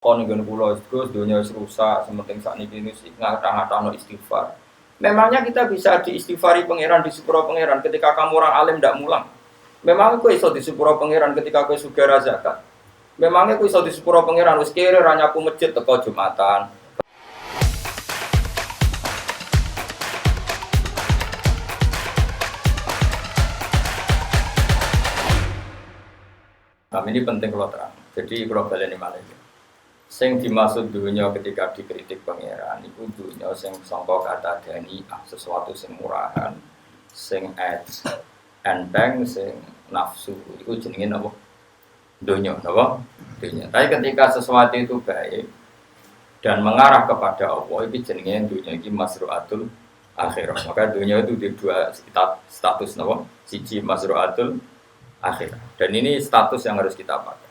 Kon nggon kula Gus donya wis rusak, sementing sakniki wis ngatah-ngatahno istighfar. Memangnya kita bisa diistighfari pangeran di sepuro pangeran ketika kamu orang alim ndak mulang. Memang kowe iso di sepuro pangeran ketika kowe sugih zakat. Memangnya kowe iso di sepuro pangeran wis kere ra nyapu masjid teko Jumatan. Nah, ini penting kalau terang. Jadi kalau baleni malih. Sing dimaksud dunia ketika dikritik pangeran itu dunia sing sangka kata dani sesuatu sing murahan, sing enteng, sing nafsu itu jenenge napa? Dunia, napa? Dunia. Tapi ketika sesuatu itu baik dan mengarah kepada Allah itu jenenge dunia iki masruatul akhirah. Maka dunia itu di dua status napa? Siji masruatul akhirah. Dan ini status yang harus kita pakai.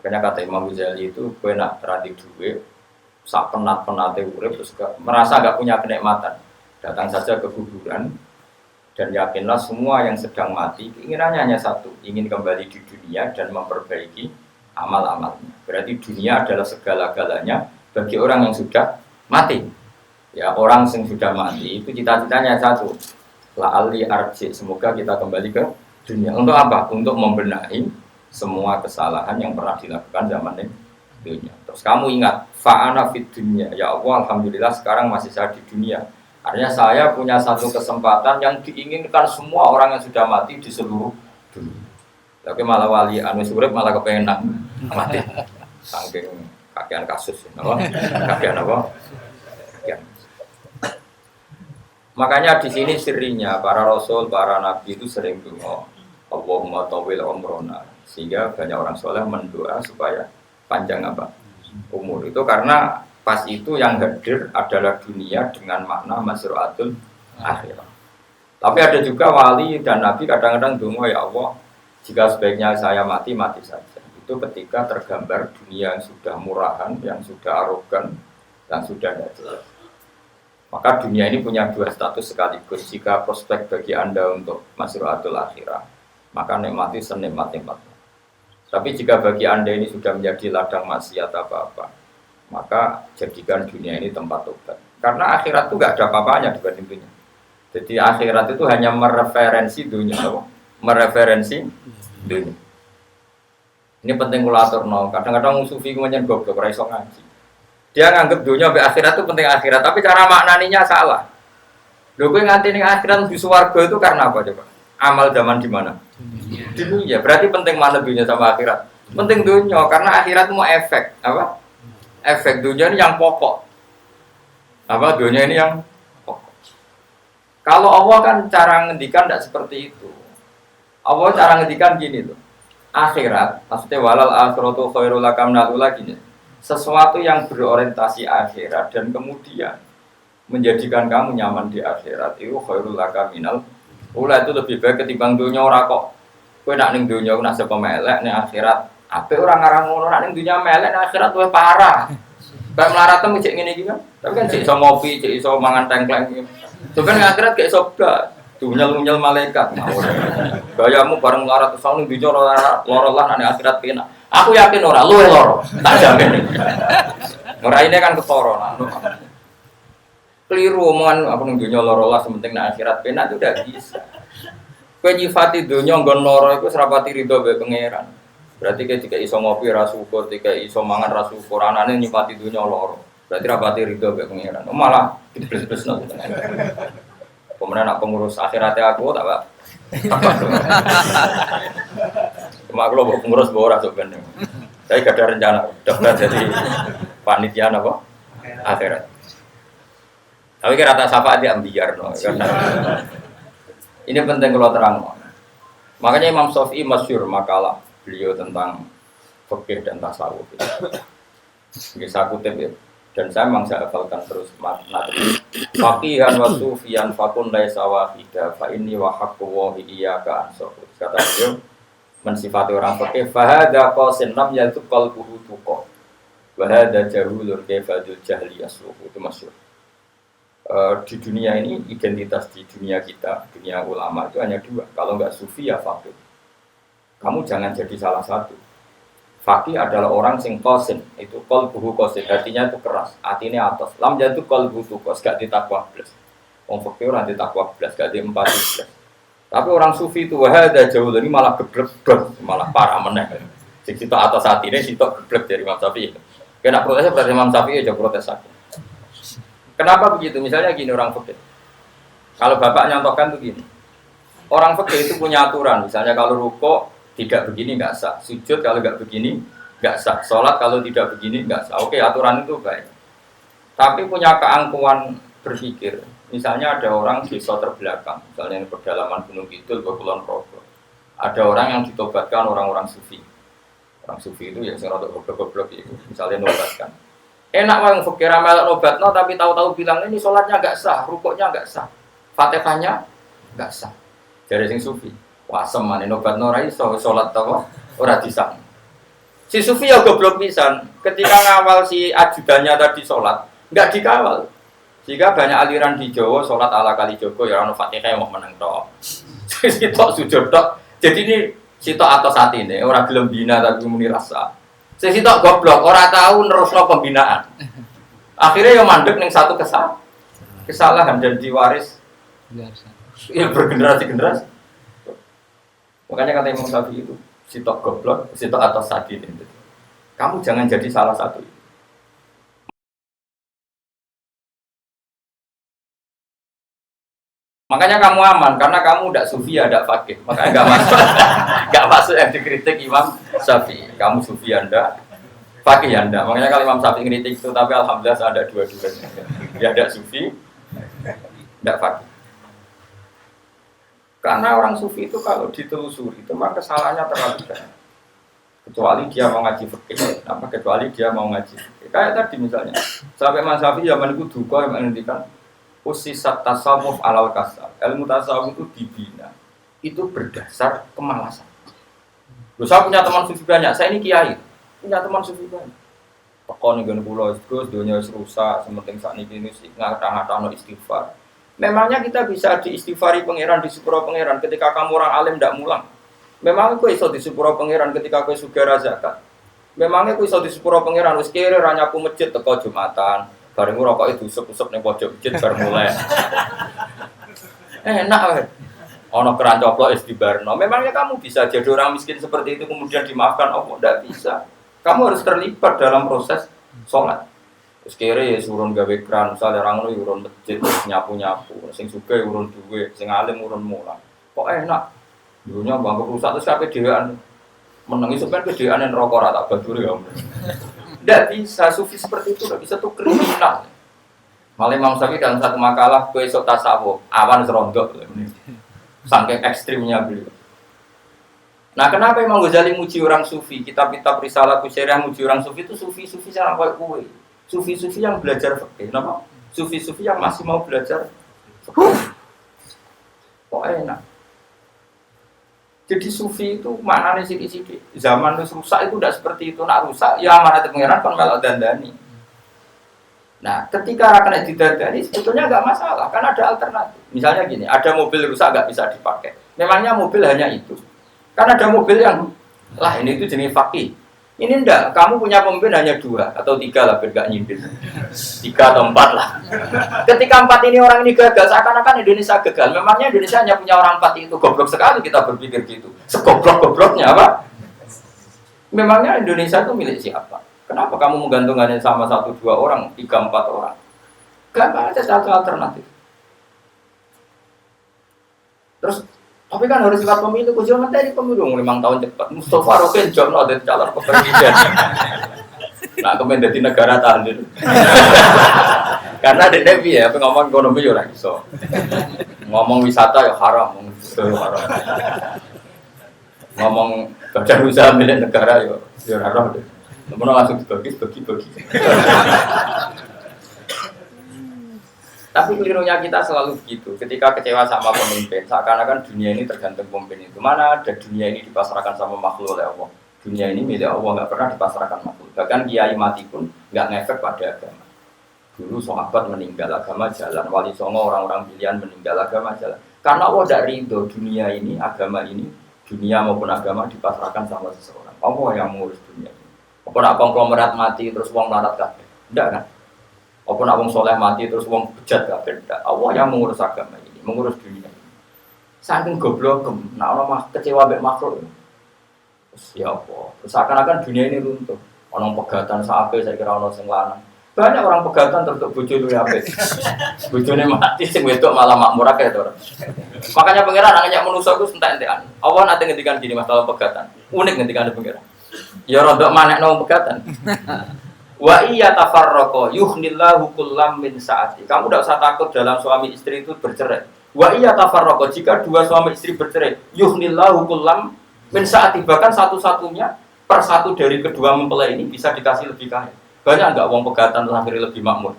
Makanya kata Imam Ghazali itu, gue nak terhati duit, sak penat-penatnya urip, terus merasa gak punya kenikmatan. Datang saja ke kuburan, dan yakinlah semua yang sedang mati, keinginannya hanya satu, ingin kembali di dunia dan memperbaiki amal-amalnya. Berarti dunia adalah segala-galanya bagi orang yang sudah mati. Ya, orang yang sudah mati itu cita-citanya satu, la'ali arji, semoga kita kembali ke dunia. Untuk apa? Untuk membenahi semua kesalahan yang pernah dilakukan zaman ini dunia. Terus kamu ingat, fa'ana fid dunia. Ya Allah, alhamdulillah sekarang masih saya di dunia. Artinya saya punya satu kesempatan yang diinginkan semua orang yang sudah mati di seluruh dunia. Tapi malah wali anu urip malah kepengen mati. Saking kakean kasus, apa? Kakean apa? Kakean. Makanya di sini sirinya para rasul, para nabi itu sering doa, Allahumma tawil umrona. Sehingga banyak orang soleh mendoa supaya panjang apa umur itu karena pas itu yang hadir adalah dunia dengan makna masruatul akhirah. Tapi ada juga wali dan nabi kadang-kadang donga ya Allah jika sebaiknya saya mati saja. Itu ketika tergambar dunia yang sudah murahan, yang sudah arogan, yang sudah tidak jelas. Maka dunia ini punya dua status sekaligus. Jika prospek bagi Anda untuk masruatul akhirah, maka nikmati senikmat-nikmatnya. Tapi jika bagi Anda ini sudah menjadi ladang maksiat apa-apa, maka jadikan dunia ini tempat tobat. Karena akhirat itu gak ada apa-apanya dibanding dunia. Jadi akhirat itu hanya mereferensi dunia, mereferensi dunia. Ini penting kulatur no. Kadang-kadang sufi kemudian goblok ora iso ngaji. Dia nganggep dunia sampai akhirat itu penting akhirat, tapi cara maknaninya salah. Lho kowe nganti ning akhirat di swarga itu karena apa coba? Amal zaman di mana? Di dunia. Berarti penting mana dunia sama akhirat? Penting dunia karena akhirat mau efek apa? Efek dunia ini yang pokok. Apa dunia ini yang pokok. Kalau Allah kan cara ngendikan tidak seperti itu. Allah cara ngendikan gini tuh. Akhirat, maksudnya walal akhiratu khairul lakam minal gini. Sesuatu yang berorientasi akhirat dan kemudian menjadikan kamu nyaman di akhirat itu khairul lakam minal ula itu lebih baik ketimbang dunia ora kok. Kowe nak ning dunia nak sepo melek ning akhirat. Apik ora ngarang ngono nak ning dunia melek ning akhirat luwih parah. Bab mlaratem cek ngene iki kan. Tapi kan cek iso ngopi, cek iso mangan tengkleng iki. Coba ning akhirat gak iso blas. Dunyel-dunyel malaikat. Gayamu bareng melarat terus ning dunia lara lah ning akhirat kena. Aku yakin ora luwih lara. Tak jamin. Ora ini kan ketara nah. Keliru omongan apa ning dunya lara lah sementing nek akhirat penak itu tidak bisa. Kowe nyifati dunya nggon lara iku serapati ridho be pangeran. Berarti ketika iso ngopi ra syukur, ketika iso mangan ra syukur, anane nyifati dunya lara. Berarti rapati ridho be pangeran. Malah dibles-blesno tenan. Pemenang nak pengurus akhirate aku tak Pak. Cuma aku lho pengurus ora sok ben. Saya gak ada rencana daftar jadi panitia apa? Akhirat. Tapi kira rata sapa dia ambiar no. Ini penting kalau terang. Makanya Imam Syafi'i masyhur makalah beliau tentang fikih dan tasawuf. Ini saya kutip ya. Dan saya memang saya hafalkan terus materi. Faqihan wa sufiyan fakun laisa wahida fa inni wa haqqu wa iyyaka ansur. Kata beliau mensifati orang fikih fa hadza qasin lam yatu qalbuhu tuqa. Wa hadza jahulun kayfadul jahli asluhu. Itu masyhur. Di dunia ini identitas di dunia kita, dunia ulama itu hanya dua. Kalau nggak sufi ya fakir. Kamu jangan jadi salah satu. Fakih adalah orang sing kosin, itu qalbuhu kosin, hatinya itu keras, hatinya atas. Lam jatuh qalbuhu tukos, gak ditakwa belas. Wong fakih orang ditakwa belas, gak diempati belas. Tapi orang sufi itu wahada jauh dari malah geblek, malah parah meneh. Sing sitok atas hatine sitok geblek dari Imam Syafi'i. Kena protesnya berarti Imam Syafi'i aja protes aku. Kenapa begitu? Misalnya gini orang fakih. Kalau bapak nyontohkan tuh gini. Orang fakih itu punya aturan, misalnya kalau rukuk tidak begini nggak sah, sujud kalau nggak begini nggak sah, sholat kalau tidak begini nggak sah. Oke, aturan itu baik. Tapi punya keangkuhan berpikir. Misalnya ada orang desa terbelakang, misalnya di pedalaman Gunung Kidul, Kulon Progo. Ada orang yang ditobatkan orang-orang sufi. Orang sufi itu yang sering goblok-goblok itu, misalnya nobatkan. Enak wong fikir amal nobatno tapi tahu-tahu bilang ini sholatnya nggak sah, rukuknya nggak sah, fatihahnya nggak sah. Dari sing sufi. Wah semane nobat ora iso salat ta ora disang. Si sufi ya goblok pisan. Ketika ngawal si ajudannya tadi salat, enggak dikawal. Sehingga banyak aliran di Jawa salat ala kali Joko ya ono Fatihah mau meneng tok. Sitok sujud tok. Jadi ini sitok atas atine ora gelem bina tapi muni rasa. Sitok goblok ora tahu nerusno pembinaan. Akhirnya yang mandek ning satu kesalahan dan diwaris. Ya bergenerasi-generasi. Makanya kata Imam Syafi'i itu sitok goblok, sitok atas sadin itu. Kamu jangan jadi salah satu. Makanya kamu aman karena kamu tidak sufi ya, tidak fakih. Makanya nggak masuk, nggak masuk yang dikritik Imam Syafi'i. Kamu sufi anda, fakih anda. Makanya kalau Imam Syafi'i kritik itu, tapi alhamdulillah ada dua-duanya. Ya tidak sufi, tidak fakih. Karena orang sufi itu kalau ditelusuri itu maka kesalahannya terlalu banyak. Kecuali dia mau ngaji fikih, kecuali dia mau ngaji fikih. Kayak tadi misalnya, sampai Imam Syafi'i zaman itu duka yang menghentikan usisat tasawuf alal kasar. Ilmu tasawuf itu dibina, itu berdasar kemalasan. Loh, saya punya teman sufi banyak, saya ini kiai, punya teman sufi banyak. Pokoknya gini pulau terus dunia rusak, sementing saat ini ngata-ngata no istighfar. Memangnya kita bisa diistighfari pangeran, di sepuro pangeran ketika kamu orang alim tidak mulang. Memangnya kau iso di sepuro pangeran ketika kau sugara zakat. Memangnya kau iso di sepuro pangeran wis kere ra nyapu masjid teko Jumatan. Bareng rokok itu usep-usep ning pojok masjid bar mulai. Enak wae. Ono keran coplok wis dibarno. Memangnya kamu bisa jadi orang miskin seperti itu kemudian dimaafkan Allah? Tidak bisa. Kamu harus terlibat dalam proses sholat. Terus kira ya urun gawe kran, misalnya orang lu urun masjid, nyapu-nyapu, sing suka urun duwe, sing alim urun mulang. Kok enak? Dulunya bangku rusak terus kabeh dhewean. Menengi sebenarnya kedewean yang rokok rata baduri ya. Tidak bisa, sufi seperti itu tidak bisa, tuh kriminal. Malah Imam Syafi'i dalam satu makalah besok tasawuf, awan serondok. Saking ekstrimnya beliau. Nah, kenapa Imam Ghazali muji orang sufi? Kitab-kitab risalah kusyariah muji orang sufi itu sufi-sufi yang kayak kue. Sufi-sufi yang belajar fikih, kenapa? Sufi-sufi yang masih mau belajar fikih. Kok enak? Jadi sufi itu maknanya sidik-sidik. Zaman rusak itu tidak seperti itu. Nak rusak, ya amanat pengiran kan melok dandani. Nah, ketika kena didandani sebetulnya nggak masalah, kan ada alternatif. Misalnya gini, ada mobil rusak nggak bisa dipakai. Memangnya mobil hanya itu? Kan ada mobil yang, lah ini itu jenis fakih. Ini enggak, kamu punya pemimpin hanya 2 atau 3 lah, biar gak nyindir 3 atau 4 lah. Ketika 4 ini orang ini gagal, seakan-akan Indonesia gagal. Memangnya Indonesia hanya punya orang 4 itu, goblok sekali kita berpikir gitu. Segoblok-gobloknya apa? Memangnya Indonesia itu milik siapa? Kenapa kamu menggantungkannya sama 1-2 orang, 3-4 orang? Gak ada satu alternatif. Terus tapi kan harus lewat pemilu, jangan dari pemilu 5 tahun cepat. Mustafa Rokin jono ada calon presiden. Nah, kemudian dari negara tahan. Karena di Nevi ya, ngomong ekonomi ya orang iso. Ngomong wisata ya haram, haram. Ngomong badan usaha milik negara ya haram. Namun langsung dibagi. Tapi kelirunya kita selalu begitu. Ketika kecewa sama pemimpin, seakan-akan dunia ini tergantung pemimpin itu. Mana ada dunia ini dipasrahkan sama makhluk oleh Allah. Dunia ini milik Allah, nggak pernah dipasrahkan makhluk. Bahkan kiai mati pun nggak ngefek pada agama. Dulu sahabat meninggal agama jalan, wali songo orang-orang pilihan meninggal agama jalan. Karena Allah tidak ridho dunia ini, agama ini, dunia maupun agama dipasrahkan sama seseorang. Allah yang mengurus dunia. Apa nak konglomerat mati terus wong larat kabeh? Ndak kan? Apa nak wong soleh mati terus wong bejat kabeh? Ndak. Allah yang mengurus agama ini, mengurus dunia ini. Saking goblok, nak ono mah kecewa mbek makhluk. Siapa? Terus akan-akan dunia ini runtuh. Orang pegatan sape saya kira ono sing lanang. Banyak orang pegatan tertuk bojo luwih apik. Bojone mati sing wedok malah makmur akeh to. Makanya pangeran nanya manusa iku entek-entekan. Allah nate ngendikan gini masalah pegatan. Unik ngendikan pangeran. Ya rodok manekno wong pegatan. Wa iya tafarraqa yuhnillahu kullam min saati. Kamu tidak usah takut dalam suami istri itu bercerai. Wa iya tafarraqa jika dua suami istri bercerai, yuhnillahu kullam min saati, bahkan satu-satunya per satu dari kedua mempelai ini bisa dikasih lebih kaya. Banyak enggak wong pegatan terus akhirnya lebih makmur.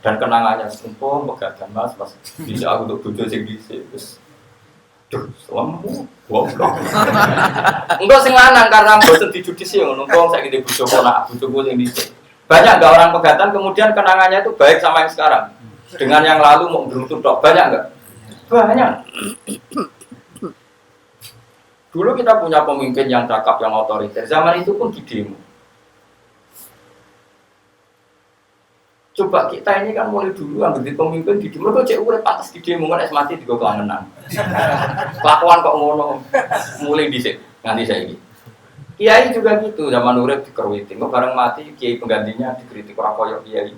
Dan kenangannya sumpah pegatan Mas bisa aku untuk bojo sing dhisik wis. Duh, suamimu goblok. Engko sing lanang karena bosen dijudisi ngono, wong saiki ndek bojo ponak, bojoku sing dhisik. Banyak enggak orang pegatan kemudian kenangannya itu baik sama yang sekarang. Dengan yang lalu mau beruntung tok, banyak enggak? Banyak. Dulu kita punya pemimpin yang cakap, yang otoriter. Zaman itu pun di demo. Coba kita ini kan mulai dulu ambil di pemimpin di demo. Kok cek urip pantas di demo kan es mati digo kelangenan. Kelakuan kok ngono. Mulai dhisik nganti saiki. Kiai juga gitu, zaman urip dikeruwitin. Kok bareng mati kiai penggantinya dikritik ora koyo kiai.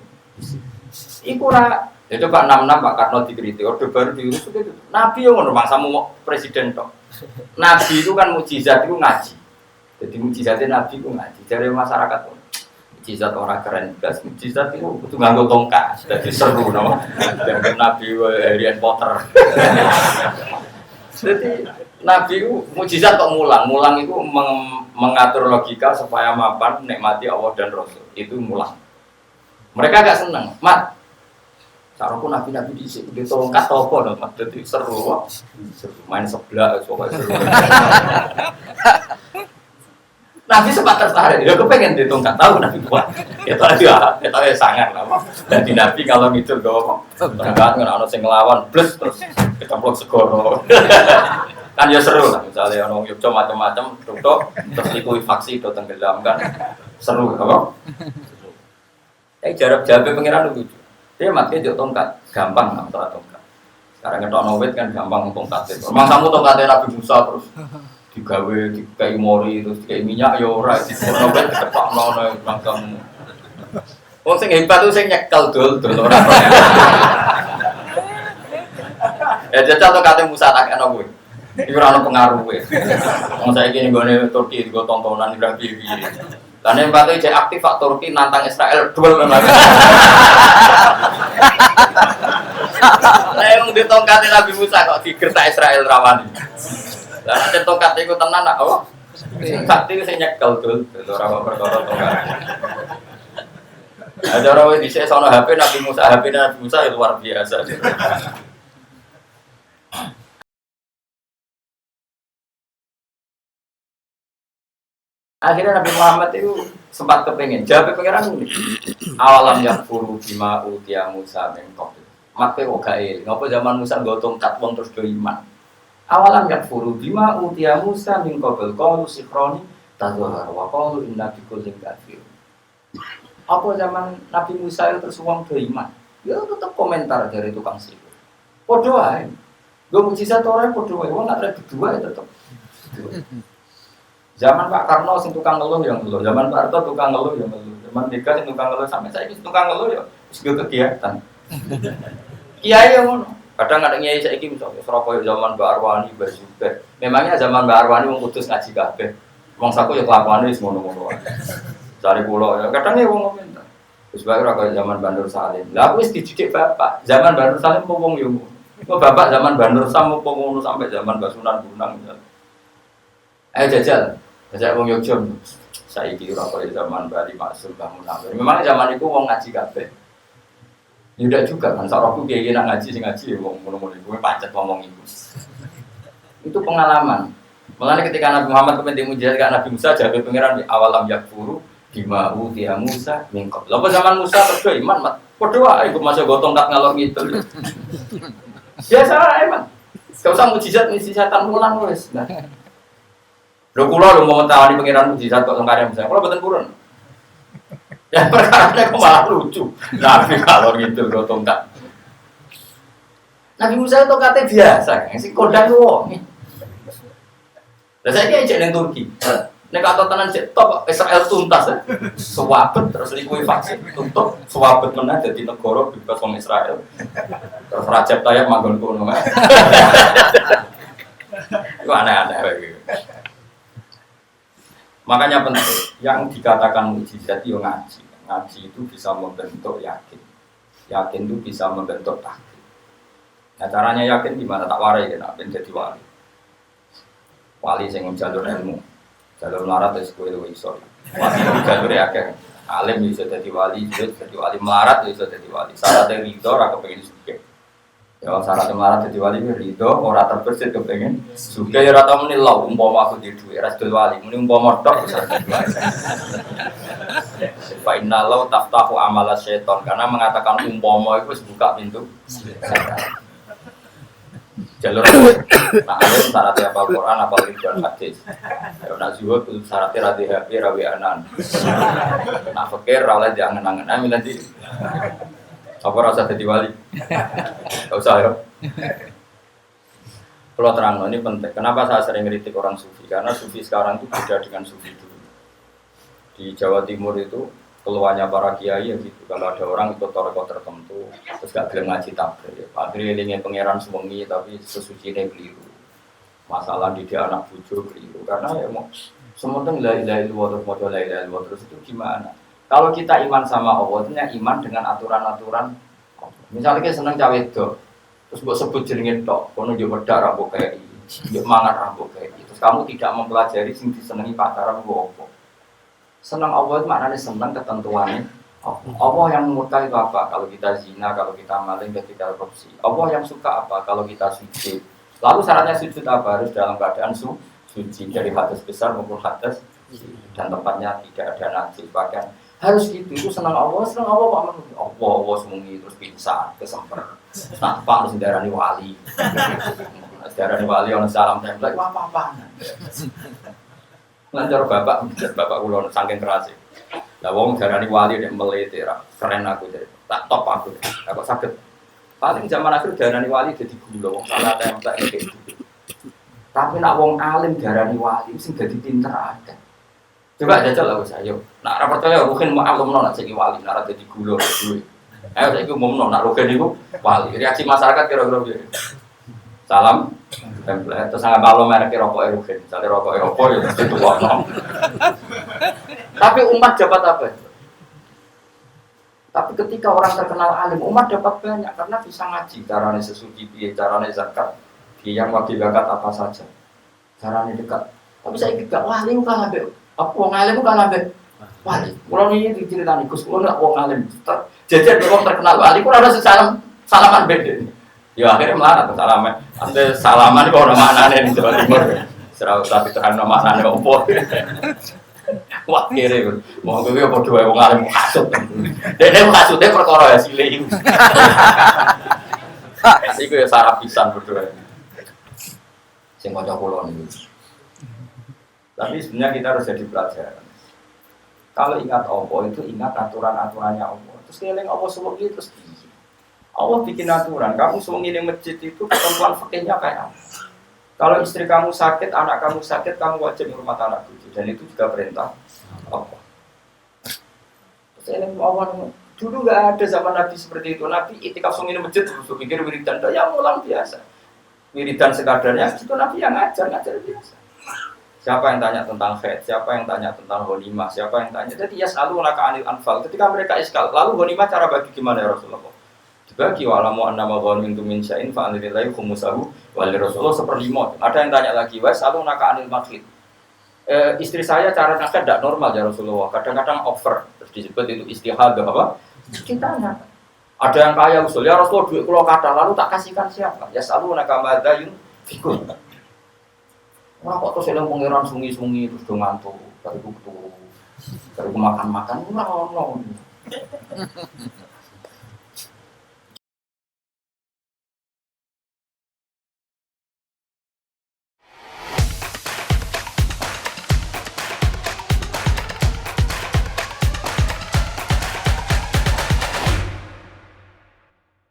Iku ora ya coba 66 Pak Karno dikritik, orde baru diurus itu. Nabi yo ngono mangsamu mau presiden tok. Nabi itu kan mukjizat itu ngaji. Jadi mukjizatnya Nabi itu ngaji. Dari masyarakat pun mukjizat orang keren. Gas mukjizat itu butuh nganggo tongkat. Jadi seru nama. Yang Nabi Harry Potter. Jadi Nabi itu mukjizat kok mulang. Mulang itu mengatur logika supaya mapan nikmati Allah dan Rasul. Itu mulang. Mereka agak senang. Mat. Caranya nabi-nabi di tongkat toko dong, jadi seru, main sebelah, soalnya seru. Nabi sempat tertarik, dia kepengen di tongkat tahu nabi kuat. Itu aja sangat lama. Jadi nabi kalau gitu doang, tongkat nggak ada sing ngelawan, plus terus kecemplung segoro. Kan ya seru lah, misalnya orang Yogyo macam-macam, tutup, terus likuifaksi, itu tenggelam kan, seru, apa? Jarak jabe pengiran lucu. Dia mati jauh tongkat, gampang nggak tongkat. Sekarang ngetok nowet kan gampang tongkat itu. Memang kamu tongkatnya Nabi Musa terus digawe, dikai mori, terus dikai minyak ya ora, di nowet dikepak nono kamu. Wong sing hebat tuh sing nyekel dul ora. Ya jajal tongkatnya Musa tak enak gue. Iku ora ono pengaruhe. Wong saiki nggone Turki digo tontonan ora piye-piye. Karena yang patut cek aktif Pak Turki nantang Israel duel memang. Nah yang di tongkatnya Nabi Musa kok digertak Israel rawani. Lah nek tongkat iku tenan nak oh. Sakti sing nyekel dul, ora kok perkara tongkat. Ada orang di sini sono HP Nabi Musa itu luar biasa. Akhirnya Nabi Muhammad itu sempat kepengen jawab pengiran ini. Awalam yang furu bima utia Musa mengkop. Mat kok gael. Ngapa zaman Musa nggo tongkat wong terus do iman. Awalam yang furu bima utia Musa mengkop qalu sikroni tazahar wa qalu inna bikullin kafir. Apa zaman Nabi Musa itu terus wong do iman. Ya tetap komentar dari tukang sihir. Padha wae. Nggo mujizat ora padha wae. Wong nek berdua ya tetep. Zaman Pak Karno sing tukang ngeluh yang ngeluh, zaman Pak Harto tukang ngeluh yang ngeluh, zaman Mega sing tukang ngeluh sampai saya tukang ngeluh ya wis kegiatan. Kiai yang ngono. Kadang ada kiai saiki misalnya Surabaya zaman Mbak Arwani Basubeh. Memangnya zaman Mbak Arwani wong kudus ngaji kabeh. Wong saku ya kelakuane wis ngono-ngono wae. Cari kula ya kadang ya wong komentar. Wis bae ora kaya zaman Bandur Salim. Lah wis dididik bapak. Zaman Bandur Salim kok wong yo ngono. Kok bapak zaman Bandur Sam kok ngono sampai zaman Basunan Gunung. Ayo jajal. Ajak wong Yogyo saiki ora kaya zaman Bali Maksum bangun Munawir. Memang zaman itu wong ngaji kabeh. Ya ndak juga kan sarapku kiye nak ngaji sing ngaji ya wong ngono-ngono iku pancet ngomong iku. Itu pengalaman. Mulane ketika Nabi Muhammad kepen mujizat karo Nabi Musa jabe pangeran awalam yakfuru bima utia Musa mingko. Lha zaman Musa terus iman mat. Padha wae iku masa gotong tak ngalor ngidul. Biasa ae man. Gak usah mujizat misi setan mulang wis. Lho kula lho mau tawani pangeran mujizat kok teng karya Musa. Kula mboten purun. Ya perkaranya kok malah lucu. Nabi kalau gitu gue tongkat. Nabi Musa itu katanya biasa, kan? Si kodang wong. Dan saya kira cek neng Turki. Nek atau tenan cek top Israel tuntas ya. Suwabet terus likui vaksin tutup suwabet menang jadi negara bebas wong Israel. Terus Rajab Tayyip manggon kono. Itu aneh-aneh gitu. Makanya penting yang dikatakan mukjizat itu ngaji. Ngaji itu bisa membentuk yakin. Yakin itu bisa membentuk takdir. Nah caranya yakin gimana? Tak warai kan ben jadi wali. Wali sing jalur ilmu. Jalur melarat wis kowe luwih iso. Wali jalur akeh. Alim bisa jadi wali, jadi wali melarat bisa jadi wali. Syaratnya ridho ora kepengin sugih. Ya syaratnya melarat jadi wali ridho ora terbesit kepengin sugih ya ora tau muni lho umpama aku di dhuwit ora dadi wali, muni umpama tok bisa dadi wali. Fa innallahu taftahu amala syaiton karena mengatakan umpama itu buka pintu setan. Jalur nah alim syaratnya apal Quran apal ridwan hadis. Ya nak zuhud syaratnya radhi HP rawi anan. Nak fikir ra oleh diangen-angen amin nanti. Apa rasa jadi wali? Gak usah ya. Kalau terang ini penting. Kenapa saya sering kritik orang sufi? Karena sufi sekarang itu beda dengan sufi dulu. Di Jawa Timur itu keluarnya para kiai ya gitu. Kalau ada orang ikut toreko tertentu, terus gak gelem ngaji tabligh. Padahal ingin pangeran sewengi tapi sesucinya keliru. Masalah didik anak bojo keliru. Karena ya mau sementing la ilaha illallah terus maca la ilaha illallah terus itu gimana? Kalau kita iman sama Allah, itu iman dengan aturan-aturan. Misalnya kita seneng cawe itu, terus buat sebut jenenge tok, kono yo wedak ra mbok kei, yo mangan ra mbok kei. Terus kamu tidak mempelajari sing disenengi pacaran ku apa. Seneng Allah itu maknanya seneng ketentuannya. Allah yang murka itu apa? Kalau kita zina, kalau kita maling, ketika korupsi. Allah yang suka apa? Kalau kita sujud. Lalu syaratnya sujud apa? Harus dalam keadaan suci dari hadas besar maupun hadas dan tempatnya tidak ada najis. Bahkan harus gitu, itu senang Allah Pak Allah semungi terus pingsan, kesemper nampak harus darani wali darani wali, orang salam template, apa-apa lancar bapak ulon, saking keras lah wong darani wali, dia melete, keren aku deh, tak top aku deh, aku sakit paling zaman akhir darani wali jadi gula, wong salah template kayak gitu tapi nak wong alim darani wali, sing jadi pinter aja. Coba jajal lah saya. Nak ra percaya ruhin maklum nak sing wali, nak ra dadi gula duwe. Ayo saiki umumno nak ruhin niku wali. Reaksi masyarakat kira-kira piye? Salam template terus sangat kalau merek rokoke ruhin. Misale rokoke opo ya mesti tuwakno. Tapi umat dapat apa? Tapi ketika orang terkenal alim, umat dapat banyak karena bisa ngaji, carane sesuci piye, carane zakat, yang wajib zakat apa saja. Carane dekat. Tapi saya gak wali kan ambek apa wong alim kan ambek wali. Kulo ini diceritani Gus, kulo nek wong alim. Jajan wong terkenal wali kulo ada salaman beda. Ya akhirnya melarat salaman. Ante salaman kok ono maknane ning Jawa Timur. Serau tapi terang ono maknane opo. Wah kere mau kowe padha wae wong alim kasut. Dene kasuté perkara hasile iku. Iku ya sarap pisan padha wae. Sing kanca kulo niku. Tapi sebenarnya kita harus jadi pelajaran. Kalau ingat Allah itu ingat aturan-aturannya Allah. Terus ngeling Allah sewengi terus gini. Allah bikin aturan. Kamu sewengi di masjid itu ketentuan fikihnya kayak apa? Kalau istri kamu sakit, anak kamu sakit, kamu wajib hormat anak cucu. Dan itu juga perintah Allah. Terus ngeling Allah dulu nggak ada zaman Nabi seperti itu. Nabi itikaf sewengi di masjid terus pikir wiridan. Ya mulang biasa. Wiridan sekadarnya itu Nabi yang ngajar biasa. Siapa yang tanya tentang haid, siapa yang tanya tentang ghanimah, siapa yang tanya. Jadi ya selalu laka anil anfal. Ketika mereka iskal, lalu ghanimah cara bagi gimana ya Rasulullah? Dibagi walamu annama ghanimtum min syai'in fa anilillahi khumsahu wal Rasulullah seperlima. Ada yang tanya lagi, wa selalu laka anil makhid. Istri saya cara nakah tidak normal ya Rasulullah. Kadang-kadang over, terus disebut itu istihadah apa? Kita tanya. Ada yang kaya usul, ya Rasulullah duit kula kathah lalu tak kasihkan siapa? Ya selalu laka madayun fikun. Orang kok terus eling pangeran sungi-sungi terus do ngantuk, bariku turu. Bariku makan-makan ora ono.